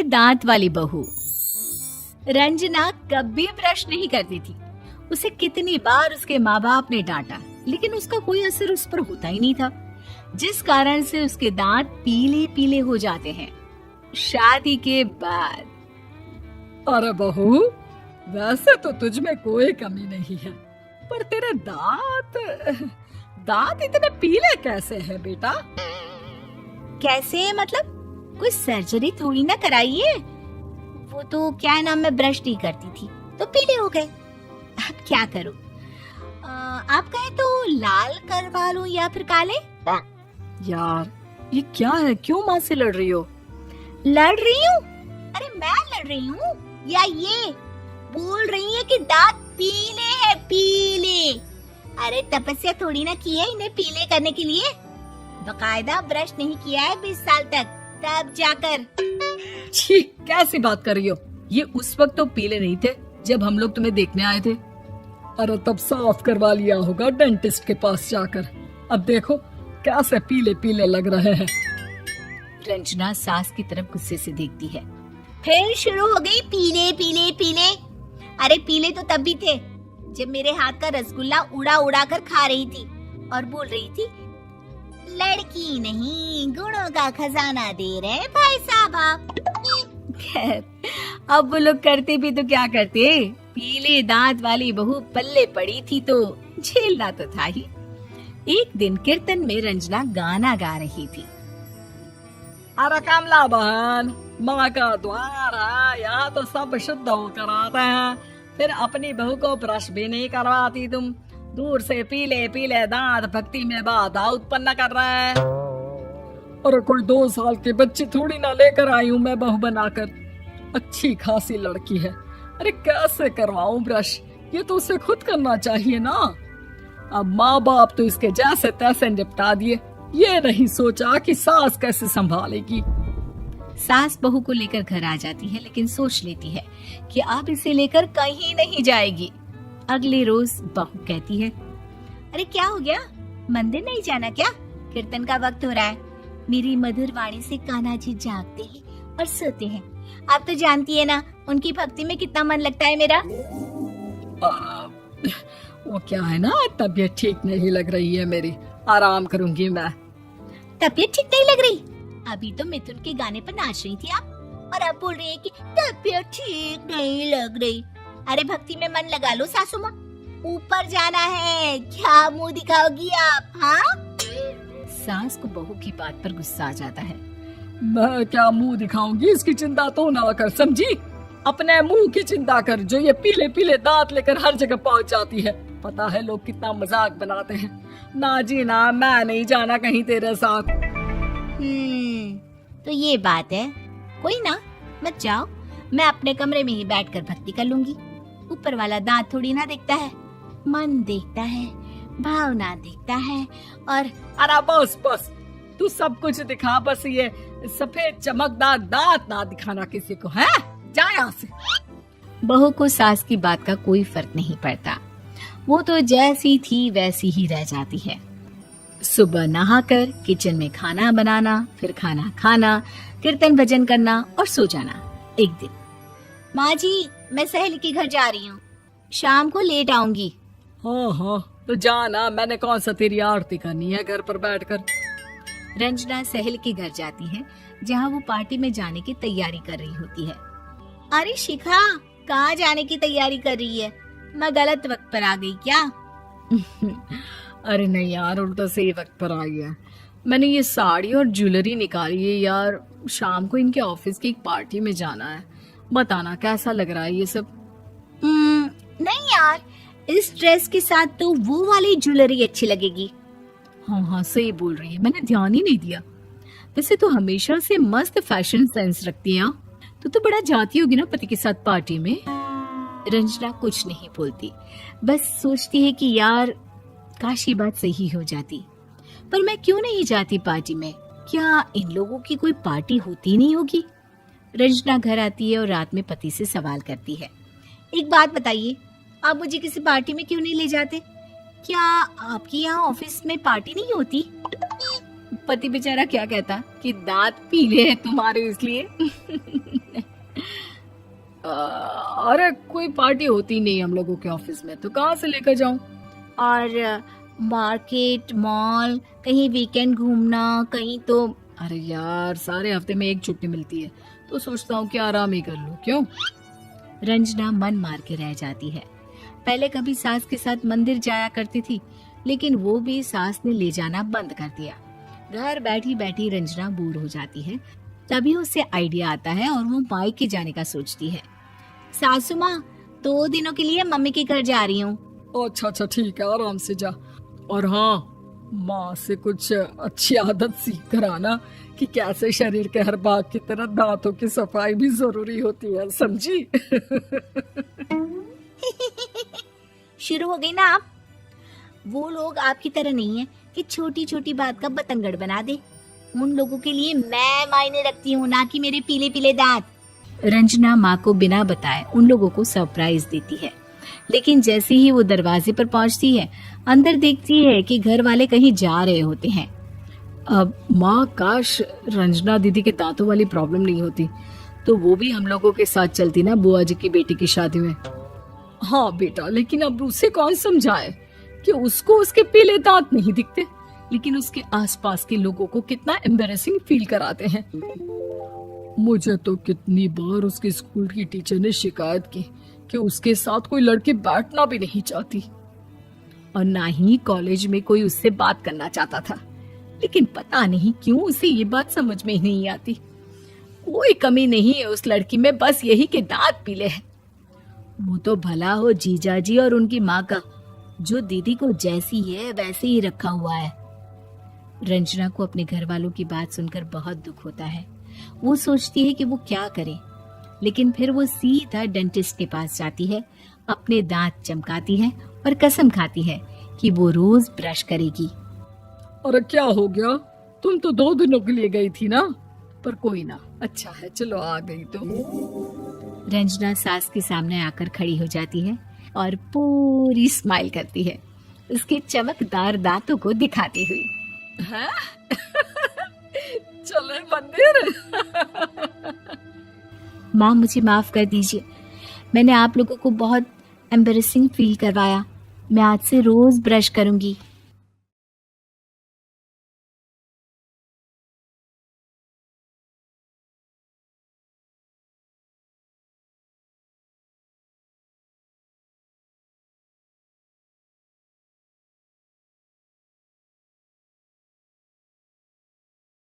पीले दांत वाली बहू। रंजना कभी ब्रश नहीं करती थी। उसे कितनी बार उसके माँ बाप ने डांटा, लेकिन उसका कोई असर उस पर होता ही नहीं था, जिस कारण से उसके दांत पीले पीले हो जाते हैं। शादी के बाद। अरे बहू, वैसे तो तुझ में कोई कमी नहीं है, पर तेरे दांत इतने पीले कैसे हैं बेटा? कैसे मतलब? कोई सर्जरी थोड़ी ना कराई है। वो तो क्या नाम, मैं ब्रश नहीं करती थी तो पीले हो गए। अब क्या करूं? आप कहें तो लाल करवा लूं या फिर काले? यार ये क्या है, क्यों माँ से लड़ रही हो? लड़ रही हूँ? अरे मैं लड़ रही हूँ या ये बोल रही है कि दांत पीले हैं, पीले। अरे तपस्या थोड़ी ना की है इन्हें पीले करने के लिए। बकायदा ब्रश नहीं किया है 20 साल तक, तब जाकर। छी, कैसी बात कर रही हो? ये उस वक्त तो पीले नहीं थे जब हम लोग तुम्हें देखने आए थे। अरे तब साफ करवा लिया होगा डेंटिस्ट के पास जाकर। अब देखो कैसे पीले पीले लग रहे हैं। रंजना सास की तरफ गुस्से से देखती है। फिर शुरू हो गई पीले पीले पीले। अरे पीले तो तब भी थे जब मेरे हाथ का रसगुल्ला उड़ा उड़ा कर खा रही थी और बोल रही थी, लड़की नहीं गुणों का खजाना दे रहे भाई साहब आप। खैर, अब वो लोग करते भी तो क्या करते, पीले दांत वाली बहू पल्ले पड़ी थी तो झेलना तो था ही। एक दिन कीर्तन में रंजना गाना गा रही थी। अरे कमला बहन, माँ का द्वार है, यहाँ तो सब शुद्ध होकर आते हैं, फिर अपनी बहू को ब्रश भी नहीं करवाती तुम। दूर से पीले पीले दांत भक्ति में बाधा उत्पन्न कर रहे हैं। अरे कोई 2 साल के बच्चे थोड़ी ना लेकर आई हूँ मैं बहू बनाकर। अच्छी खासी लड़की है, अरे कैसे करवाऊं ब्रश? ये तो उसे खुद करना चाहिए ना। अब माँ बाप तो इसके जैसे तैसे निपटा दिए, ये नहीं सोचा कि सास कैसे संभालेगी। सास बहू को लेकर घर आ जाती है, लेकिन सोच लेती है कि अब इसे लेकर कहीं नहीं जाएगी। अगले रोज बहू कहती है, अरे क्या हो गया, मंदिर नहीं जाना क्या? कीर्तन का वक्त हो रहा है। मेरी मधुर वाणी से कान्हा जी जागते हैं और सोते हैं। आप तो जानती है ना उनकी भक्ति में कितना मन लगता है मेरा। वो क्या है ना, तबीयत ठीक नहीं लग रही है मेरी, आराम करूंगी मैं। तबीयत ठीक नहीं लग रही? अभी तो मिथुन के गाने पर नाच रही थी आप, और आप बोल रही है कि तबीयत ठीक नहीं लग रही। अरे भक्ति में मन लगा लो सासू माँ, ऊपर जाना है, क्या मुंह दिखाओगी आप? हाँ? सास को बहू की बात पर गुस्सा आ जाता है। मैं क्या मुंह दिखाऊंगी, इसकी चिंता तो ना कर, समझी? अपने मुंह की चिंता कर, जो ये पीले पीले दांत लेकर हर जगह पहुंच जाती है। पता है लोग कितना मजाक बनाते हैं। ना जी ना, मैं नहीं जाना कहीं तेरे साथ। तो ये बात है। कोई ना, मत जाओ, मैं अपने कमरे में ही बैठकर भक्ति कर लूंगी। ऊपर वाला दांत थोड़ी ना देखता है, मन देखता है, भावना देखता है। और अरे बस बस, तू सब कुछ दिखा, बस ये सफेद चमकदार दांत ना दिखाना किसी को, है? जा यहाँ से। बहू को सास की बात का कोई फर्क नहीं पड़ता, वो तो जैसी थी वैसी ही रह जाती है। सुबह नहाकर किचन में खाना बनाना, फिर खाना खाना, कीर्तन भजन करना और सो जाना। एक दिन, माँ जी मैं सहेली के घर जा रही हूँ, शाम को लेट आऊंगी। हाँ हाँ, तो जाना, मैंने कौन सा तेरी आरती करनी है घर पर बैठकर। रंजना सहेली के घर जाती है, जहाँ वो पार्टी में जाने की तैयारी कर रही होती है। अरे शिखा, कहाँ जाने की तैयारी कर रही है? मैं गलत वक्त पर आ गई क्या? अरे नहीं यार, उल्टा सही वक्त पर आई है। मैंने ये साड़ी और ज्वेलरी निकाली है यार, शाम को इनके ऑफिस की एक पार्टी में जाना है। बताना कैसा लग रहा है ये सब? नहीं यार, इस ड्रेस के साथ तो वो वाली ज्वेलरी अच्छी लगेगी। हाँ हाँ सही बोल रही है, मैंने ध्यान ही नहीं दिया। वैसे तो हमेशा से मस्त फैशन सेंस रखती है। तो बड़ा जाती होगी ना पति के साथ पार्टी में। रंजना कुछ नहीं बोलती, बस सोचती है कि यार काश ये बात सही हो जाती। पर मैं क्यों नहीं जाती पार्टी में? क्या इन लोगों की कोई पार्टी होती नहीं होगी? रंजना घर आती है और रात में पति से सवाल करती है, एक बात बताइए, आप मुझे किसी पार्टी में क्यों नहीं ले जाते? क्या आपके यहाँ ऑफिस में पार्टी नहीं होती? पति बेचारा क्या कहता कि दांत पीले हैं तुम्हारे इसलिए। अरे कोई पार्टी होती नहीं हम लोगों के ऑफिस में, तो कहाँ से लेकर जाऊं? और मार्केट, मॉल, कहीं वीकेंड घूमना, कहीं तो। अरे यार, सारे हफ्ते में एक छुट्टी मिलती है, तो सोचता हूँ कि आराम ही कर लूं। क्यों? रंजना मन मार के रह जाती है। पहले कभी सास के साथ मंदिर जाया करती थी, लेकिन वो भी सास ने ले जाना बंद कर दिया। घर बैठी बैठी रंजना बोर हो जाती है। तभी उसे आइडिया आता है और वो मायके जाने का सोचती है। सासू माँ, 2 दिनों के लिए मम्मी के घर जा रही हूँ। अच्छा अच्छा ठीक है, आराम से जा। और हाँ, माँ से कुछ अच्छी आदत सीख कर आना कि कैसे शरीर के हर भाग की तरह दांतों की सफाई भी जरूरी होती है, समझी? शुरू हो गई ना आप। वो लोग आपकी तरह नहीं है कि छोटी छोटी बात का बतंगड़ बना दे। उन लोगों के लिए मैं मायने रखती हूँ, ना कि मेरे पीले पीले दांत। रंजना माँ को बिना बताए उन लोगों को सरप्राइज देती है, लेकिन जैसे ही वो दरवाजे पर पहुंचती है, अंदर देखती है कि घर वाले कहीं जा रहे होते हैं। अब माँ, काश रंजना दीदी के दांतों वाली प्रॉब्लम नहीं होती, तो वो भी हम लोगों के साथ चलती ना बुआ जी की बेटी की शादी में। हाँ बेटा, लेकिन अब उसे कौन समझाए कि उसको उसके पीले दांत नहीं दिखते, लेकिन उसके आसपास के लोगों को कितना एम्बैरेसिंग फील कराते हैं। मुझे तो कितनी बार उसके स्कूल की टीचर ने शिकायत की कि उसके साथ कोई लड़की बैठना भी नहीं चाहती, और ना ही कॉलेज में कोई उससे बात करना चाहता था। लेकिन पता नहीं क्यों उसे ये बात समझ में ही नहीं आती। कोई कमी नहीं है उस लड़की में, बस यही कि दांत पीले हैं। वो तो भला हो जीजा जी और उनकी माँ का, जो दीदी को जैसी है वैसे ही रखा हुआ है। रंजना को अपने घर वालों की बात सुनकर बहुत दुख होता है। वो सोचती है कि वो क्या करे, लेकिन फिर वो सीधा डेंटिस्ट के पास जाती है, अपने दांत चमकाती है और कसम खाती है कि वो रोज ब्रश करेगी। अरे क्या हो गया? तुम तो 2 दिनों के लिए गई थी ना। पर कोई ना, अच्छा है, चलो आ गई तो। रंजना सास के सामने आकर खड़ी हो जाती है और पूरी स्माइल करती है, उसके चमकदार दांतों को दिखाती हुई। हैं? चले मंदिर। माँ, मुझे माफ कर दीजिए, मैंने आप लोगों को बहुत एम्बैरेसिंग फील करवाया। मैं आज से रोज ब्रश करूंगी।